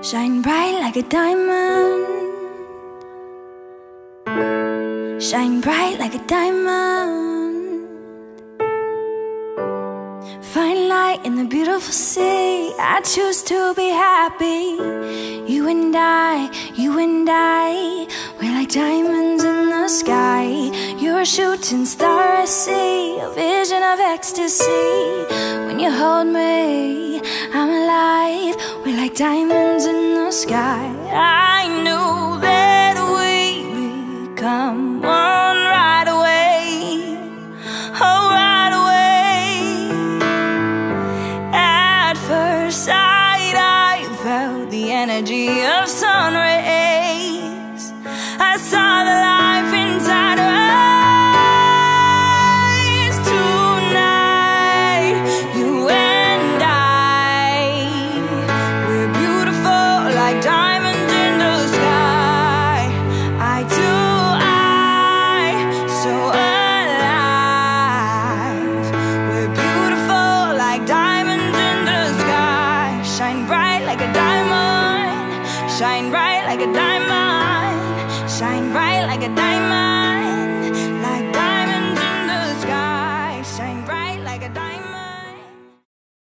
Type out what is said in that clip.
Shine bright like a diamond. Shine bright like a diamond. Find light in the beautiful sea. I choose to be happy. You and I, we're like diamonds in the sky. You're a shooting star, I see, a vision of ecstasy. When you hold me, I'm alive. We're like diamonds in the sky. I knew that we'd become one right away. Oh, right away. At first sight, I felt the energy of sun rays. I saw the life inside her eyes. Tonight, you and I, we're beautiful like diamonds in the sky. Eye to eye, so alive. We're beautiful like diamonds in the sky. Shine bright like a diamond. Shine bright like a diamond. Shine bright like a diamond.